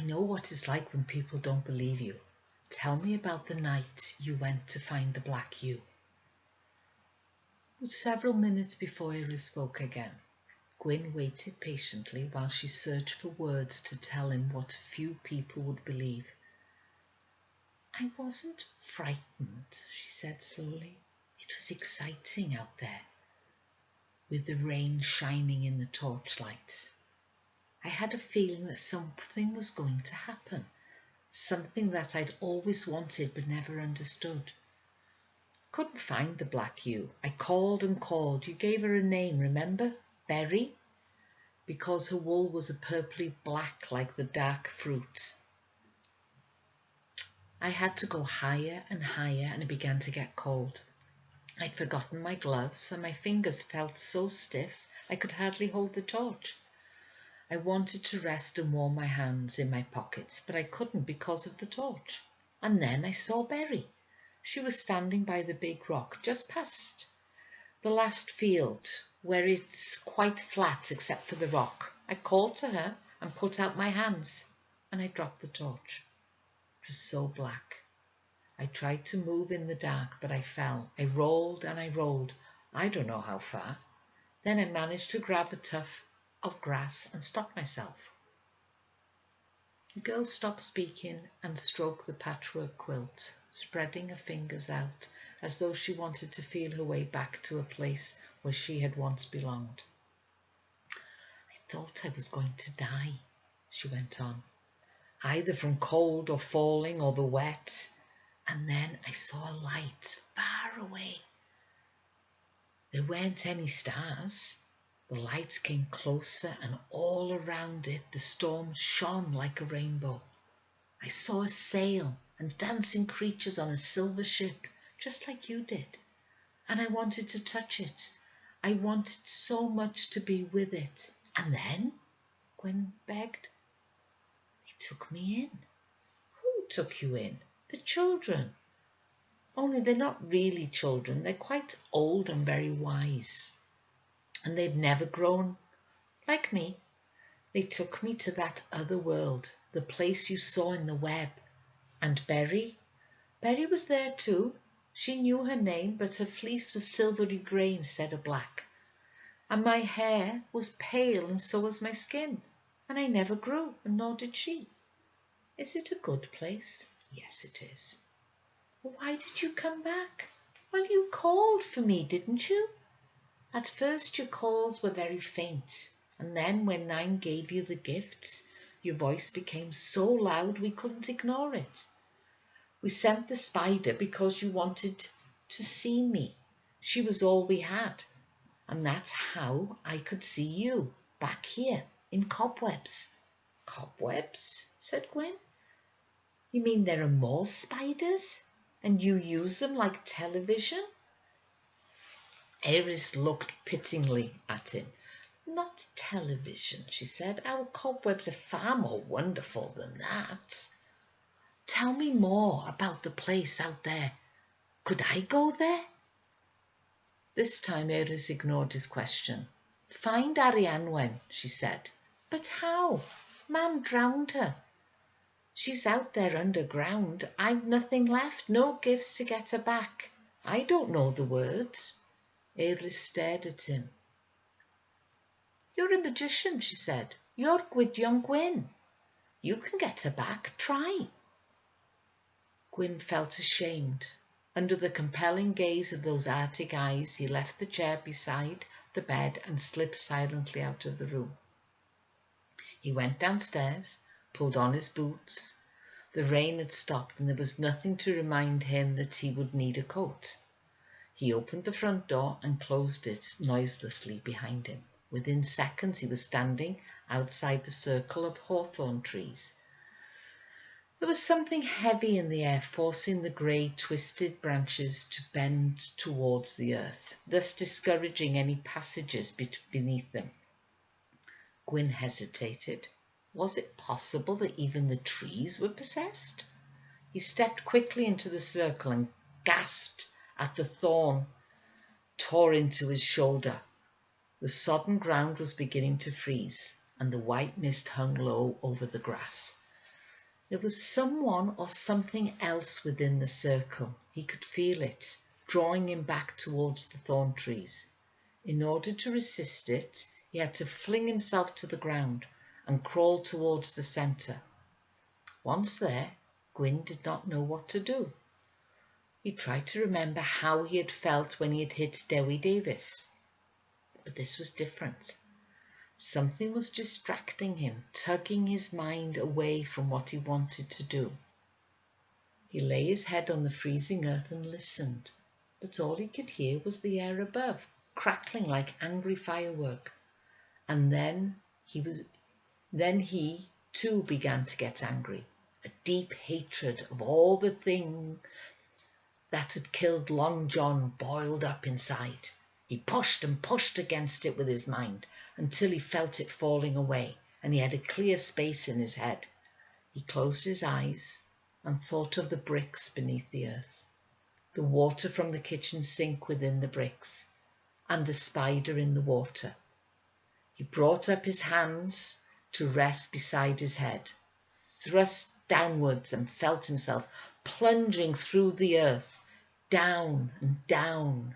know what it's like when people don't believe you. Tell me about the night you went to find the black ewe." It was several minutes before Iris spoke again. Gwyn waited patiently while she searched for words to tell him what few people would believe. "I wasn't frightened," she said slowly. "It was exciting out there, with the rain shining in the torchlight. I had a feeling that something was going to happen, something that I'd always wanted but never understood. Couldn't find the black ewe. I called and called. You gave her a name, remember? Berry? Because her wool was a purpley black like the dark fruit. I had to go higher and higher, and it began to get cold. I'd forgotten my gloves, and my fingers felt so stiff I could hardly hold the torch. I wanted to rest and warm my hands in my pockets, but I couldn't because of the torch. And then I saw Berry. She was standing by the big rock just past the last field, where it's quite flat except for the rock. I called to her and put out my hands, and I dropped the torch. It was so black. I tried to move in the dark, but I fell. I rolled and I rolled. I don't know how far. Then I managed to grab a tuft of grass and stop myself." The girl stopped speaking and stroked the patchwork quilt, spreading her fingers out as though she wanted to feel her way back to a place where she had once belonged. "I thought I was going to die," she went on, "either from cold or falling or the wet. And then I saw a light far away. There weren't any stars. The lights came closer, and all around it the storm shone like a rainbow. I saw a sail and dancing creatures on a silver ship, just like you did. And I wanted to touch it. I wanted so much to be with it. And then," Gwyn begged, "they took me in." "Who took you in?" "The children. Only they're not really children. They're quite old and very wise. And they've never grown, like me. They took me to that other world, the place you saw in the web. And Berry was there too. She knew her name, but her fleece was silvery grey instead of black. And my hair was pale, and so was my skin. And I never grew, and nor did she. Is it a good place?" "Yes, it is." "Why did you come back?" "Well, you called for me, didn't you? At first your calls were very faint, and then when Nine gave you the gifts, your voice became so loud we couldn't ignore it. We sent the spider because you wanted to see me. She was all we had, and that's how I could see you, back here, in cobwebs." "Cobwebs?" said Gwyn. "You mean there are more spiders, and you use them like television?" Iris looked pityingly at him. "Not television," she said. "Our cobwebs are far more wonderful than that." "Tell me more about the place out there. Could I go there?" This time Iris ignored his question. "Find Arianwen," she said. "But how? Mam drowned her. She's out there underground. I've nothing left, no gifts to get her back. I don't know the words." Iris stared at him. "You're a magician," she said. "You're Gwydion Gwyn. You can get her back. Try." Gwyn felt ashamed. Under the compelling gaze of those arctic eyes, he left the chair beside the bed and slipped silently out of the room. He went downstairs, pulled on his boots. The rain had stopped, and there was nothing to remind him that he would need a coat. He opened the front door and closed it noiselessly behind him. Within seconds he was standing outside the circle of hawthorn trees. There was something heavy in the air, forcing the grey, twisted branches to bend towards the earth, thus discouraging any passages beneath them. Gwyn hesitated. Was it possible that even the trees were possessed? He stepped quickly into the circle and gasped at the thorn tore into his shoulder. The sodden ground was beginning to freeze, and the white mist hung low over the grass. There was someone or something else within the circle. He could feel it, drawing him back towards the thorn trees. In order to resist it, he had to fling himself to the ground and crawl towards the centre. Once there, Gwyn did not know what to do. He tried to remember how he had felt when he had hit Dewi Davies. But this was different. Something was distracting him, tugging his mind away from what he wanted to do. He lay his head on the freezing earth and listened, but all he could hear was the air above, crackling like angry firework. And then he too began to get angry. A deep hatred of all the thing that had killed Long John boiled up inside. He pushed and pushed against it with his mind until he felt it falling away and he had a clear space in his head. He closed his eyes and thought of the bricks beneath the earth, the water from the kitchen sink within the bricks, and the spider in the water. He brought up his hands to rest beside his head, thrust downwards, and felt himself plunging through the earth, down and down